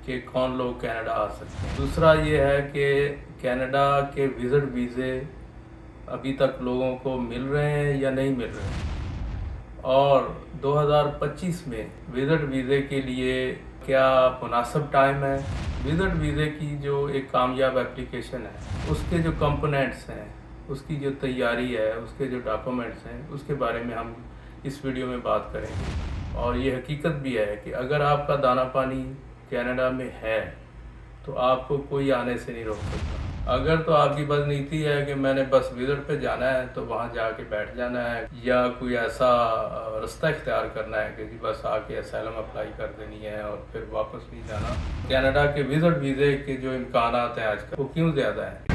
कि कौन लोग कनाडा आ सकते हैं। दूसरा ये है कि कनाडा के विज़िट वीज़े अभी तक लोगों को मिल रहे हैं या नहीं मिल रहे हैं, और 2025 में विज़िट वीज़े के लिए क्या मुनासिब टाइम है। विज़िट वीज़े की जो एक कामयाब एप्लीकेशन है, उसके जो कंपोनेंट्स हैं, उसकी जो तैयारी है, उसके जो डॉक्यूमेंट्स हैं, उसके बारे में हम इस वीडियो में बात करेंगे। और ये हकीकत भी है कि अगर आपका दाना पानी कनाडा में है तो आपको कोई आने से नहीं रोक सकता। अगर तो आपकी बस नीति है कि मैंने बस विज़िट पे जाना है तो वहाँ जाके बैठ जाना है, या कोई ऐसा रास्ता इख्तियार करना है कि जी बस आके असैलम अप्लाई कर देनी है और फिर वापस नहीं जाना। कनाडा के विज़िट वीज़े के जो इम्कानात हैं आजकल, वो क्यों ज़्यादा हैं?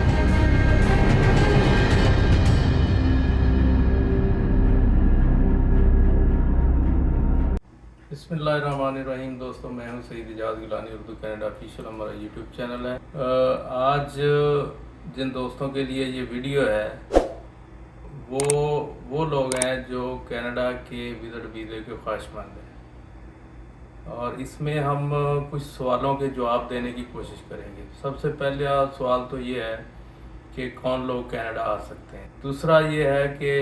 बिस्मिल्लाहिर्रहमानिर्रहीम। दोस्तों, मैं हूं सईद इजाज़ गिलानी, उर्दू कनाडा ऑफिशियल हमारा यूट्यूब चैनल है। आज जिन दोस्तों के लिए ये वीडियो है वो लोग हैं जो कनाडा के विज़िट वीज़े के ख्वाहिशमंद हैं, और इसमें हम कुछ सवालों के जवाब देने की कोशिश करेंगे। सबसे पहला सवाल तो ये है कि कौन लोग कनाडा आ सकते हैं। दूसरा ये है कि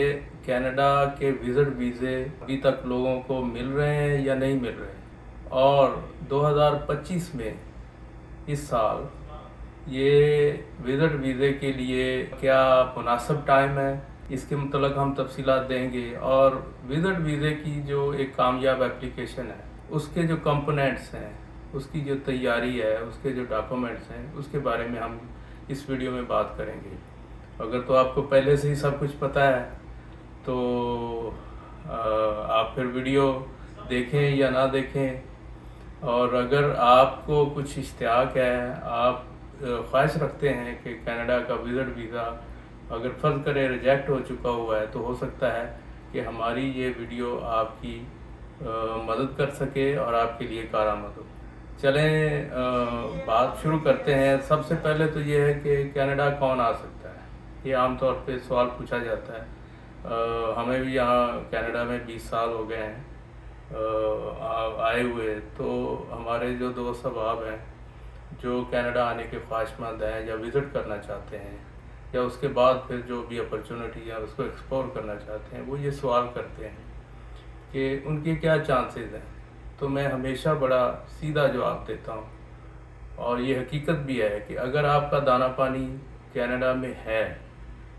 कनाडा के विज़िट वीज़े अभी तक लोगों को मिल रहे हैं या नहीं मिल रहे हैं, और 2025 में इस साल ये विज़िट वीज़े के लिए क्या मुनासिब टाइम है, इसके मतलब हम तफसीलात देंगे। और विज़िट वीज़े की जो एक कामयाब एप्लीकेशन है, उसके जो कंपोनेंट्स हैं, उसकी जो तैयारी है, उसके जो डॉक्यूमेंट्स हैं, उसके बारे में हम इस वीडियो में बात करेंगे। अगर तो आपको पहले से ही सब कुछ पता है तो आप फिर वीडियो देखें या ना देखें, और अगर आपको कुछ इश्तियाक है, आप ख्वाहिश रखते हैं कि कनाडा का विज़िट वीज़ा अगर फ़र्ज़ करें रिजेक्ट हो चुका हुआ है, तो हो सकता है कि हमारी ये वीडियो आपकी मदद कर सके और आपके लिए कारआमद हो। चलें बात शुरू करते हैं। सबसे पहले तो ये है कि कनाडा कौन आ सकता है, ये आमतौर पे सवाल पूछा जाता है। हमें भी यहाँ कनाडा में 20 साल हो गए हैं आए हुए। तो हमारे जो दोस्त अहबाब हैं जो कनाडा आने के ख्वाहिशमंद हैं या विज़िट करना चाहते हैं, या उसके बाद फिर जो भी अपॉर्चुनिटी है उसको एक्सप्लोर करना चाहते हैं, वो ये सवाल करते हैं कि उनके क्या चांसेस हैं। तो मैं हमेशा बड़ा सीधा जवाब देता हूँ, और ये हकीकत भी है कि अगर आपका दाना पानी कनाडा में है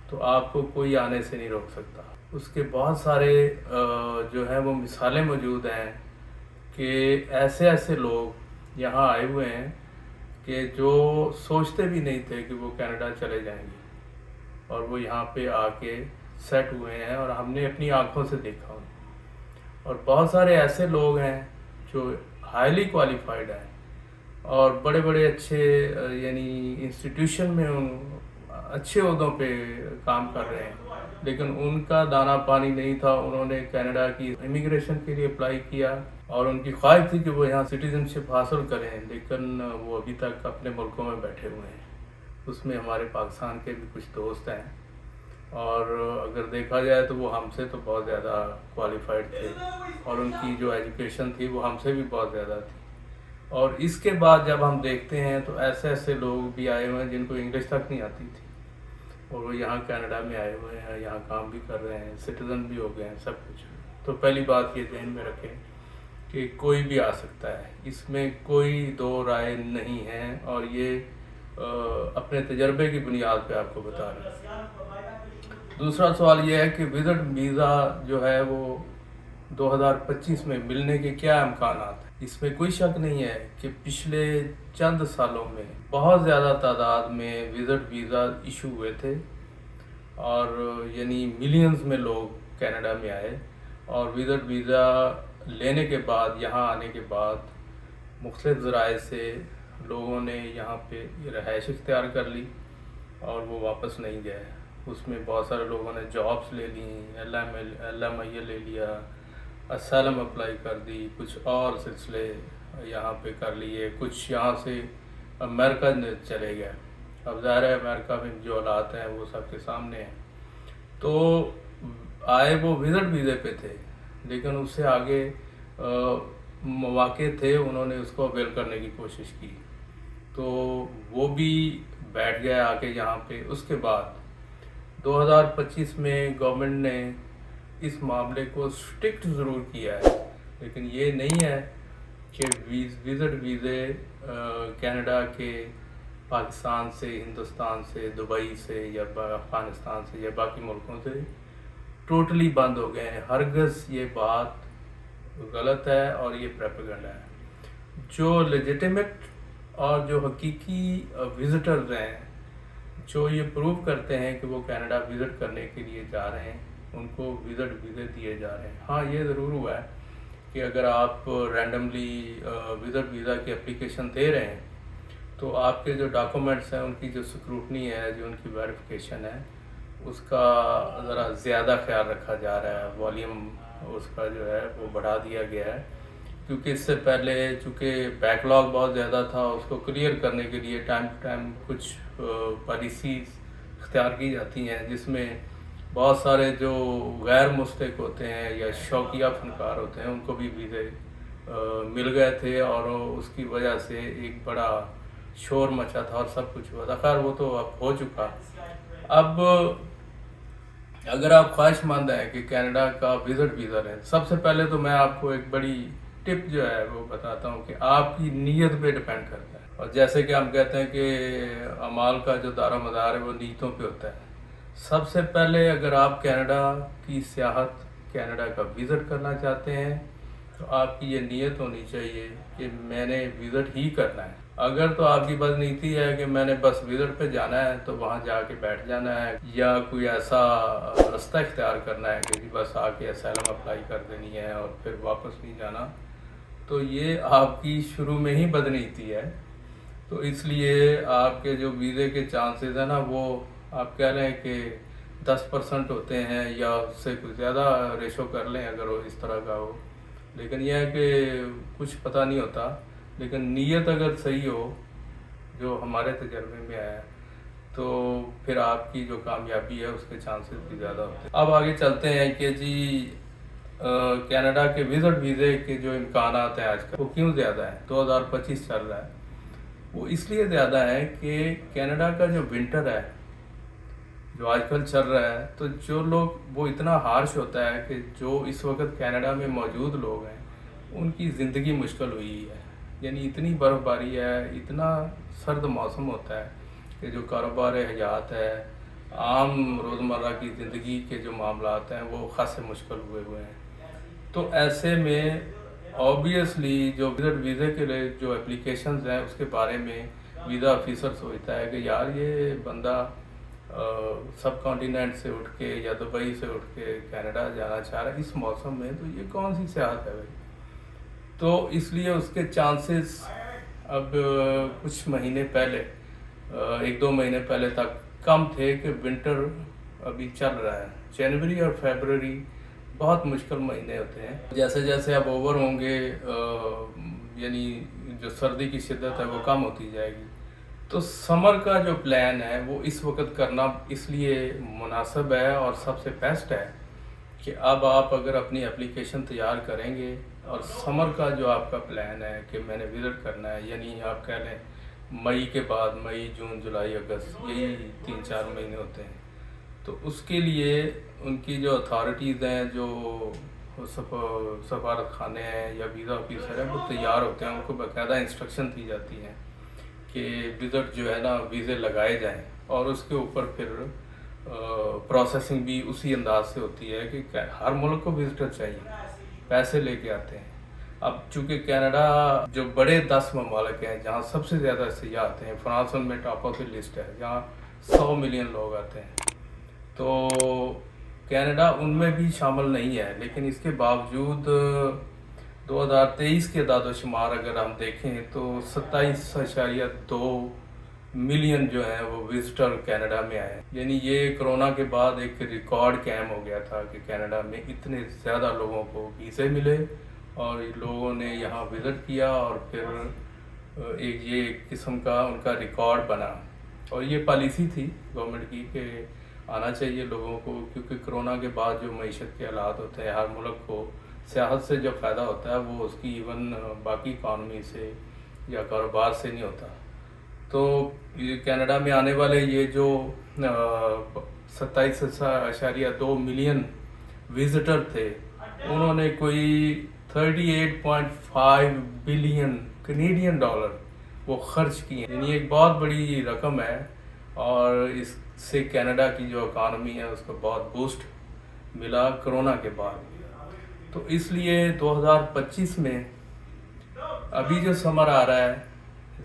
तो आपको कोई आने से नहीं रोक सकता। उसके बहुत सारे जो है वो मिसालें मौजूद हैं कि ऐसे ऐसे लोग यहाँ आए हुए हैं कि जो सोचते भी नहीं थे कि वो कनाडा चले जाएंगे, और वो यहाँ पे आके सेट हुए हैं, और हमने अपनी आंखों से देखा उन्हें। और बहुत सारे ऐसे लोग हैं जो हाईली क्वालिफाइड हैं और बड़े बड़े अच्छे यानी इंस्टीट्यूशन में अच्छे ओहदों पे काम कर रहे हैं, लेकिन उनका दाना पानी नहीं था। उन्होंने कनाडा की इमिग्रेशन के लिए अप्लाई किया और उनकी ख्वाहिश थी कि वो यहाँ सिटीजनशिप हासिल करें, लेकिन वो अभी तक अपने मुल्कों में बैठे हुए हैं। उसमें हमारे पाकिस्तान के भी कुछ दोस्त हैं, और अगर देखा जाए तो वो हमसे तो बहुत ज़्यादा क्वालिफाइड थे, और उनकी जो एजुकेशन थी वो हमसे भी बहुत ज़्यादा थी। और इसके बाद जब हम देखते हैं तो ऐसे ऐसे लोग भी आए हुए हैं जिनको इंग्लिश तक नहीं आती थी, और वो यहाँ कनाडा में आए हुए हैं, यहाँ काम भी कर रहे हैं, सिटीज़न भी हो गए हैं, सब कुछ। तो पहली बात ये ध्यान में रखें कि कोई भी आ सकता है, इसमें कोई दो राय नहीं है, और ये अपने तजर्बे की बुनियाद पे आपको बता रहे हैं। दूसरा सवाल ये है कि विज़िट वीज़ा जो है वो 2025 में मिलने के क्या इम्कान हैं। इसमें कोई शक नहीं है कि पिछले चंद सालों में बहुत ज़्यादा तादाद में विज़िट वीज़ा इशू हुए थे, और यानी मिलियंस में लोग कनाडा में आए, और विज़िट वीज़ा लेने के बाद, यहाँ आने के बाद मुख्तलिफ़ ज़राए से लोगों ने यहाँ पे रहायश इख्तियार कर ली और वो वापस नहीं गए। उसमें बहुत सारे लोगों ने जॉब्स ले ली, LMIA ले लिया, असलम अप्लाई कर दी, कुछ और सिलसिले यहाँ पे कर लिए, कुछ यहाँ से अमेरिका चले गए। अब ज़ाहिर है अमेरिका में जो हालात हैं वो सबके सामने हैं। तो आए वो विज़िट वीज़े पे थे, लेकिन उससे आगे मौके थे उन्होंने उसको अवेल करने की कोशिश की, तो वो भी बैठ गया आके यहाँ पे। उसके बाद 2025 में गवर्नमेंट ने इस मामले को स्ट्रिक्ट ज़रूर किया है, लेकिन ये नहीं है कि विज़िट वीज़े कनाडा के पाकिस्तान से, हिंदुस्तान से, दुबई से या अफ़गानिस्तान से या बाकी मुल्कों से टोटली बंद हो गए हैं। हरगिज़ ये बात गलत है और ये प्रोपेगेंडा है। जो लेजिटिमेट और जो हकीकी विज़िटर्स हैं, जो ये प्रूव करते हैं कि वो कनाडा विज़िट करने के लिए जा रहे हैं, उनको विज़िट वीज़े दिए जा रहे हैं। हाँ, ये ज़रूर हुआ है कि अगर आप रैंडमली विज़िट वीज़ा की एप्लीकेशन दे रहे हैं तो आपके जो डॉक्यूमेंट्स हैं उनकी जो स्क्रूटनी है, जो उनकी वेरिफिकेशन है, उसका ज़रा ज़्यादा ख्याल रखा जा रहा है। वॉल्यूम उसका जो है वो बढ़ा दिया गया है, क्योंकि इससे पहले चूँकि बैकलॉग बहुत ज़्यादा था, उसको क्लियर करने के लिए टाइम टू टाइम कुछ पॉलिसीज़ इख्तियार की जाती हैं, जिसमें बहुत सारे जो गैर मुस्तहिक होते हैं या शौकिया फनकार होते हैं उनको भी वीज़े मिल गए थे, और उसकी वजह से एक बड़ा शोर मचा था और सब कुछ हुआ था। खैर वो तो अब हो चुका। अब अगर आप ख्वाहिशमंद हैं कि कनाडा का विज़िट वीज़ा लें, सबसे पहले तो मैं आपको एक बड़ी टिप जो है वो बताता हूँ कि आपकी नीयत पे डिपेंड करता है। और जैसे कि हम कहते हैं कि अमाल का जो दारो मदार है वो नीयतों पे होता है। सबसे पहले अगर आप कनाडा की सियाहत, कनाडा का विज़िट करना चाहते हैं, तो आपकी ये नीयत होनी चाहिए कि मैंने विज़िट ही करना है। अगर तो आपकी बस नीति है कि मैंने बस विज़िट पे जाना है, तो वहाँ जाके बैठ जाना है, या कोई ऐसा रास्ता इख्तियार करना है कि बस आके असैलम अप्लाई कर देनी है और फिर वापस नहीं जाना, तो ये आपकी शुरू में ही बदनीति है। तो इसलिए आपके जो वीज़े के चांसेस हैं ना, वो आप कह रहे हैं कि 10% होते हैं या उससे कुछ ज़्यादा रेशो कर लें अगर वो इस तरह का हो, लेकिन यह है कि कुछ पता नहीं होता। लेकिन नीयत अगर सही हो, जो हमारे तजर्बे में आया, तो फिर आपकी जो कामयाबी है उसके चांसेस भी ज़्यादा होते हैं। अब आगे चलते हैं कि जी कनाडा के विज़िट वीज़े के जो इम्कानात हैं आजकल वो क्यों ज़्यादा है। 2025 चल रहा है, वो इसलिए ज़्यादा है कि कनाडा का जो विंटर है जो आजकल चल रहा है, तो जो लोग, वो इतना हार्श होता है कि जो इस वक्त कनाडा में मौजूद लोग हैं उनकी ज़िंदगी मुश्किल हुई है। यानी इतनी बर्फ़बारी है, इतना सर्द मौसम होता है कि जो कारोबार हयात है, आम रोज़मर्रा की ज़िंदगी के जो मामलात हैं वो ख़ासे मुश्किल हुए हैं। तो ऐसे में ऑब्वियसली जो विज़िट वीज़े के लिए जो एप्लीकेशंस हैं उसके बारे में वीज़ा ऑफिसर सोचता है कि यार ये बंदा सब कॉन्टिनेंट से उठ के या दुबई से उठ के कनाडा जाना चाह रहा है इस मौसम में, तो ये कौन सी सियाहत है भाई। तो इसलिए उसके चांसेस अब कुछ महीने पहले, 1-2 महीने पहले तक कम थे कि विंटर अभी चल रहा है। जनवरी और फरवरी बहुत मुश्किल महीने होते हैं। जैसे जैसे अब ओवर होंगे, यानी जो सर्दी की शिद्दत है वो कम होती जाएगी। तो समर का जो प्लान है वो इस वक्त करना इसलिए मुनासिब है और सबसे बेस्ट है कि अब आप अगर अपनी एप्लीकेशन तैयार करेंगे और समर का जो आपका प्लान है कि मैंने विज़िट करना है, यानी आप कह लें मई के बाद, मई, जून, जुलाई, अगस्त, यही 3-4 महीने होते हैं, तो उसके लिए उनकी जो अथॉरिटीज़ हैं, जो सफारत खाने हैं या वीज़ा ऑफिसर हैं, वो तैयार होते हैं। उनको बाकायदा इंस्ट्रक्शन दी जाती हैं कि विज़िट जो है ना वीज़े लगाए जाएं, और उसके ऊपर फिर प्रोसेसिंग भी उसी अंदाज से होती है कि हर मुल्क को विज़िटर चाहिए, पैसे लेके आते हैं। अब चूँकि कनाडा जो बड़े 10 ममालिक हैं जहाँ सबसे ज़्यादा सयाह आते हैं, फ्रांस उनमें टॉप ऑफ द लिस्ट है जहाँ 100 मिलियन लोग आते हैं, तो कनाडा उनमें भी शामिल नहीं है। लेकिन इसके बावजूद 2023 के दादोशुमार अगर हम देखें तो 27.2 मिलियन जो है वो विजिटर कनाडा में आए। यानी ये कोरोना के बाद एक रिकॉर्ड कायम हो गया था कि कनाडा में इतने ज़्यादा लोगों को वीज़े मिले और लोगों ने यहाँ विज़िट किया, और फिर एक ये किस्म का उनका रिकॉर्ड बना। और ये पॉलिसी थी गवर्नमेंट की कि आना चाहिए लोगों को, क्योंकि कोरोना के बाद जो मईशत के हालात होते हैं, हर मुल्क को سیاحت سے جو فائدہ ہوتا ہے وہ اس کی ایون باقی اکانومی سے یا کاروبار سے نہیں ہوتا. تو یہ کینیڈا میں آنے والے یہ جو 27.2 ملین وزٹر تھے، انہوں نے کوئی 38.5 بلین کینیڈین ڈالر وہ خرچ کیے، یعنی ایک بہت بڑی رقم ہے. اور اس سے کینیڈا کی جو اکانومی ہے اس کو بہت بوسٹ ملا کرونا کے بعد. تو اس لیے 2025 میں ابھی جو سمر آ رہا ہے،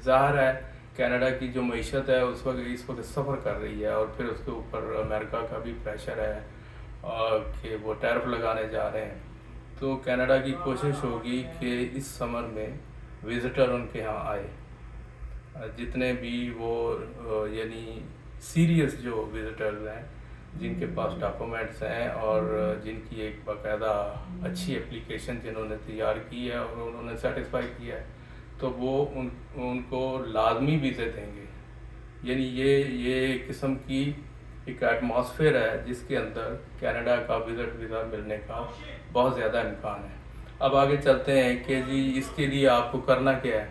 ظاہر ہے کینیڈا کی جو معیشت ہے اس وقت سفر کر رہی ہے، اور پھر اس کے اوپر امریکہ کا بھی پریشر ہے اور کہ وہ ٹیرف لگانے جا رہے ہیں. تو کینیڈا کی کوشش ہوگی کہ اس سمر میں وزٹر ان کے ہاں آئے، جتنے بھی وہ یعنی سیریس جو وزٹرز ہیں، جن کے پاس ڈاکومنٹس ہیں اور جن کی ایک باقاعدہ اچھی اپلیکیشن جنہوں نے تیار کی ہے اور انہوں نے سیٹسفائی کیا ہے، تو وہ ان کو لازمی ویزے دیں گے. یعنی یہ ایک قسم کی ایک ایٹماسفیئر ہے جس کے اندر کینیڈا کا وزٹ ویزا ملنے کا بہت زیادہ امکان ہے. اب آگے چلتے ہیں کہ جی اس کے لیے آپ کو کرنا کیا ہے.